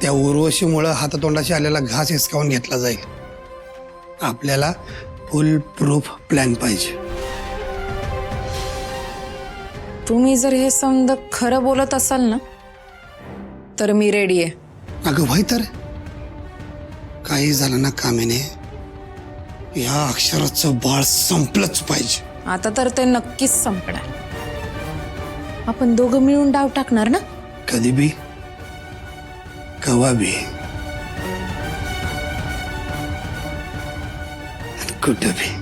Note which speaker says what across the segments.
Speaker 1: त्या उर्वशीमुळे हातातोंडाशी आलेला घास हिसकावून घेतला जाईल. आपल्याला फुल प्रूफ प्लॅन पाहिजे.
Speaker 2: तुम्ही जर हे समज खरं बोलत असाल ना तर मी रेडी आहे.
Speaker 1: अगं भाई, तर काही झालं ना कामिने, या अक्षराचं बाळ संपलंच पाहिजे.
Speaker 2: आता तर ते नक्कीच संपणार. आपण दोघं मिळून डाव टाकणार ना?
Speaker 1: कधी बी कवा बी आणि कुठं बी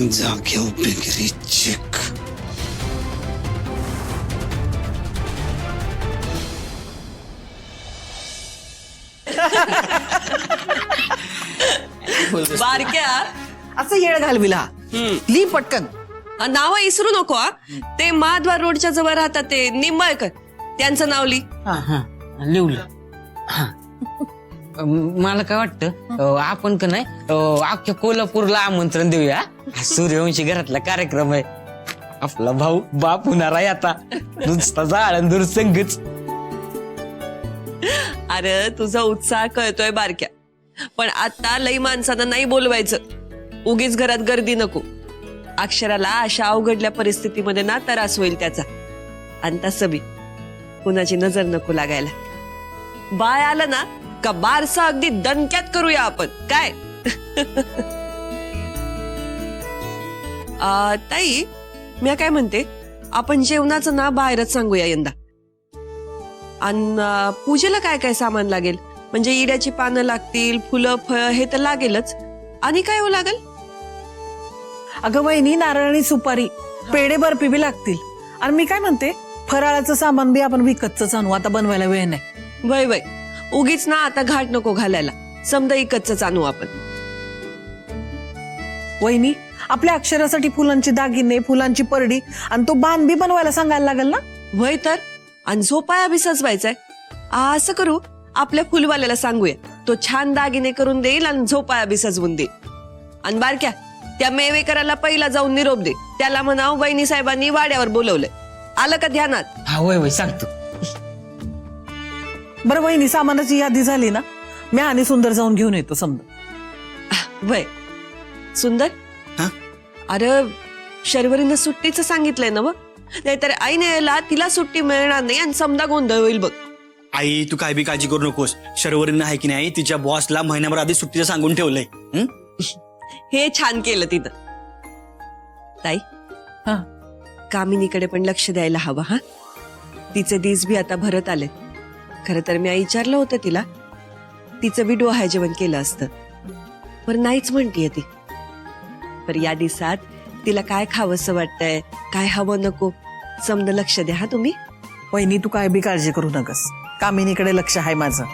Speaker 1: जाग्यावर बिगरी चेक.
Speaker 3: बारक्या
Speaker 4: असं येळ घालविला. ली पटकन.
Speaker 3: नाव इसरू नको हा. ते महाद्वार रोडच्या जवळ राहतात ते निंबाळकर, त्यांचं नाव ली.
Speaker 4: लिवलं. मला काय वाटतं आपण का नाही अख्ख्या कोल्हापूरला आमंत्रण देऊया. सूर्यवंशी घरातला कार्यक्रम आहे. आपला भाऊ बाप होणार आहे आता. नुसता जाळंदूर संगच.
Speaker 3: अरे तुझा उत्साह कळतोय बारक्या, पण आता लई माणसांना नाही बोलवायचं. उगीच घरात गर्दी नको. अक्षराला अशा अवघडल्या परिस्थितीमध्ये ना त्रास होईल त्याचा. आणि तसं बी कुणाची नजर नको लागायला. बाय आलं ना का बारसा अगदी दणक्यात करूया आपण, काय? ताई, मी काय म्हणते, आपण जेवणाचं ना बाहेरच सांगूया यंदा. आणि पूजेला काय काय सामान लागेल? म्हणजे इड्याची पानं लागतील, फुलं फळ हे तर लागेलच. आणि काय हो लागेल?
Speaker 5: अगं वहिनी, नारळ आणि सुपारी, पेढे बर्फी बी लागतील. आणि मी काय म्हणते, फराळाचं सामान बी आपण विकतच आणू. आता बनवायला वेळ नाही.
Speaker 3: वय वय, उगीच ना आता घाट नको घालायला. समजा इकतच आणू आपण.
Speaker 5: वहिनी, आपल्या अक्षरासाठी फुलांची दागिने, फुलांची परडी आणि तो बाण बी बनवायला सांगायला लागेल ना?
Speaker 3: वय तर. आणि झोपाया बी सजवायचाय. असं करू, आपल्या फुलवाल्याला सांगूया, तो छान दागिने करून देईल आणि झोपाया बी सजवून देईल. आणि बारक्या, त्या मेवेकराला पहिला जाऊन निरोप दे. त्याला म्हणाव वहिनी साहेबांनी वाड्यावर बोलवलंय. आलं का ध्यानात?
Speaker 4: हा वय वय सांगतो.
Speaker 5: बरं वहिनी, सामानाची यादी झाली ना? मी आणि सुंदर जाऊन घेऊन येतो समजा.
Speaker 3: वय सुंदर. अरे शर्वरीनं सुट्टीचं सांगितलंय ना? नाहीतर आईने यायला तिला सुट्टी मिळणार नाही आणि समजा गोंधळ होईल बघ.
Speaker 6: आई, तू काय बी काळजी करू नकोस. शर्वरीनं आहे की नाही, तिच्या बॉसला महिन्याभर आधी सुट्टीचं सांगून ठेवलंय.
Speaker 3: हे छान केलं तिथं. ताई,
Speaker 5: हा,
Speaker 3: कामिनीकडे पण लक्ष द्यायला हवं. हा, तिचे दिस बी आता भरत आले. खरं तर मी विचारलं होतं तिला, तिचं बी डोहाळ जेवण केलं असतं, पण नाहीच म्हणतीये ती. पर या दिवसात तिला काय खावंसं वाटतंय, काय हवं नको, समजा लक्ष द्या हा तुम्ही.
Speaker 5: वहिनी, तू काय बी काळजी करू नकस. कामिनीकडे लक्ष आहे माझं.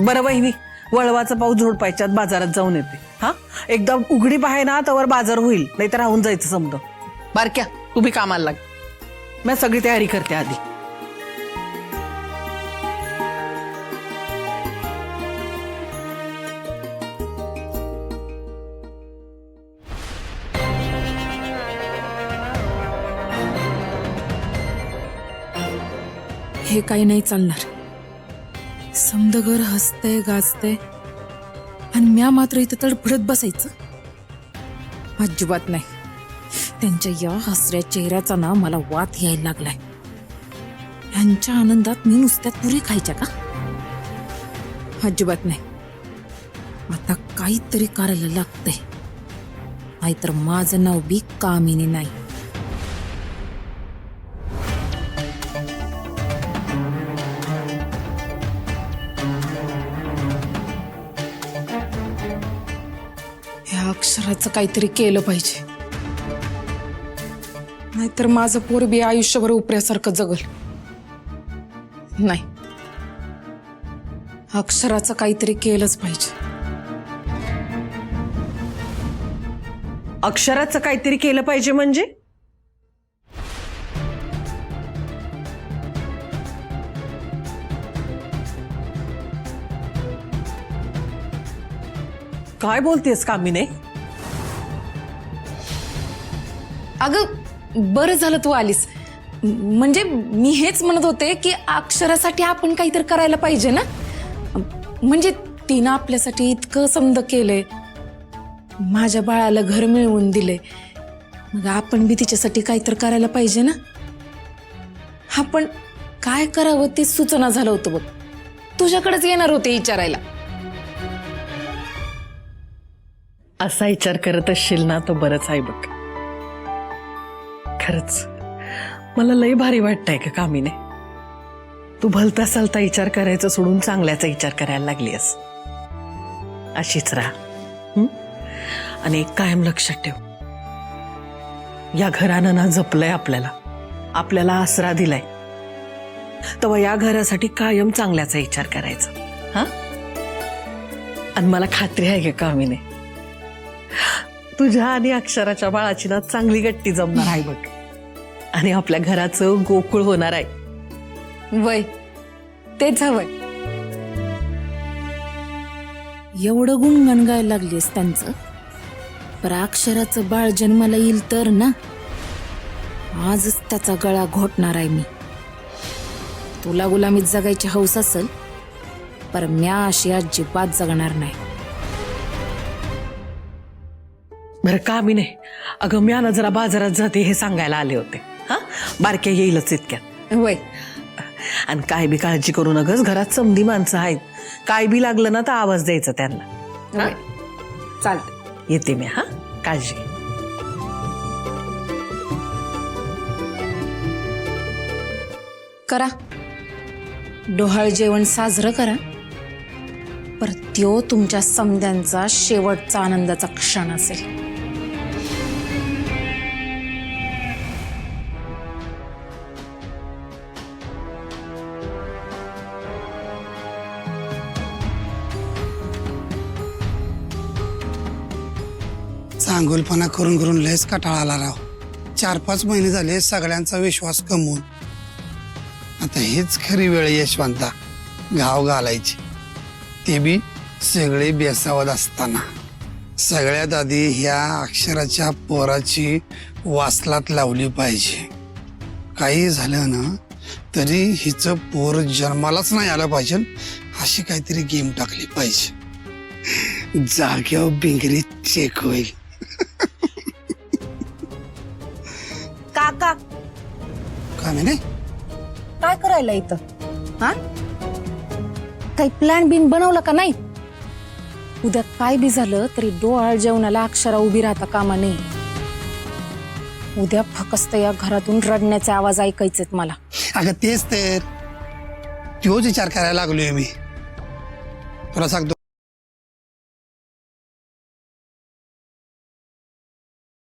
Speaker 5: बरं वहिनी, वळवाचा पाऊस झोडपायच्यात बाजारात जाऊन येते. हा, एकदा उघडी पाहे ना तवर बाजार होईल, नाही तर राहून जायचं समजा. बारक्या, तू बी कामाला लाग. मी सगळी तयारी करते आधी.
Speaker 2: हे काही नाही चालणार. समदगर हसतय गाजतय आणि म्या मात्र इथं तडफडत बसायचं? अजिबात नाही. त्यांच्या या हसऱ्या चेहऱ्याचा ना मला वात यायला लागलाय. यांच्या आनंदात मी नुसत्या पुरी खायच्या का? अजिबात नाही. आता काहीतरी करायला लागतंय, नाहीतर माझं नाव बी कामिनी नाही. अक्षराचं काहीतरी केलं पाहिजे, नाहीतर माझं पोर बी आयुष्यभर उपऱ्यासारखं जगल. नाही, अक्षराचं काहीतरी केलंच पाहिजे.
Speaker 5: अक्षराचं काहीतरी केलं पाहिजे म्हणजे? काय बोलतेस कामिने?
Speaker 2: अगं बरं झालं तू आलीस. म्हणजे मी हेच म्हणत होते की अक्षरासाठी आपण काहीतरी करायला पाहिजे ना. म्हणजे तिनं आपल्यासाठी इतकं समद केलंय, माझ्या बाळाला घर मिळवून दिले, मग आपण बी तिच्यासाठी काहीतरी करायला पाहिजे ना. आपण काय करावं ते सुचना झालं होतं बघ. तुझ्याकडेच येणार होते विचारायला.
Speaker 5: असा विचार करत असशील ना तर बरंच आहे बघ. खरंच मला लई भारी वाटतंय का कामीने. तू भलता सलता विचार करायचा सोडून चांगल्याचा विचार करायला लागलीस. अशीच राहा. आणि एक कायम लक्षात ठेव, या घरानं ना जपलंय आपल्याला, आपल्याला आसरा दिलाय, तेव्हा या घरासाठी कायम चांगल्याचा विचार करायचा. हा, आणि मला खात्री आहे का कामीने, तुझ्या आणि अक्षराच्या बाळाची ना चांगली गट्टी जमणार आहे बघ. आणि आपल्या घराचं गोकुळ होणार आहे.
Speaker 2: वय तेच हवंय. एवढं गुणगान गायला लागलीस त्यांचं, पर अक्षराचं बाळ जन्माला येईल तर ना, आजच त्याचा गळा घोटणार आहे मी. तुला गुलामीत जगायची हौस असेल, पर म्या अशी अजिबात जगणार नाही.
Speaker 5: बरं कामीने, अगं म्या ना जरा बाजारात जाते हे सांगायला आले होते. हा, बारक्या येईलच इतक्यात.
Speaker 2: वय
Speaker 5: आणि काय बी काळजी करू नकस, घरात समधी माणसं आहेत, काय बी लागलं ना तर आवाज द्यायचा त्यांना.
Speaker 2: चालत.
Speaker 5: येते मी. हा, काळजी घे.
Speaker 2: करा डोहाळ जेवण साजरं करा, पर त्यो तुमच्या समद्यांचा शेवटचा आनंदाचा क्षण असेल.
Speaker 1: चांगुलपणा करून करून लयच कटाळा आला राव. 4-5 महिने झाले सगळ्यांचा विश्वास कमवून. आता हेच खरी वेळ यशवंता घाव घालायची, ते बी सगळे बेसावत असताना. सगळ्यात आधी ह्या अक्षराच्या पोराची वासलात लावली पाहिजे. काही झालं ना तरी हिचं पोर जन्मालाच नाही आलं पाहिजे, अशी काहीतरी गेम टाकली पाहिजे. जाग्यावर बिंगरी चेक होईल.
Speaker 2: काका
Speaker 1: काय म्हणे?
Speaker 2: काय करायला इथं? हा, काही प्लॅन बिन बनवलं का नाही? उद्या काय बी झालं तरी डोहाळ जेवणाला अक्षरा उभी राहता कामा नये. उद्या फक्त या घरातून रडण्याचे आवाज ऐकायचेत मला.
Speaker 1: अगं तेच तर तोच विचार करायला लागलोय मी. तुला सांगतो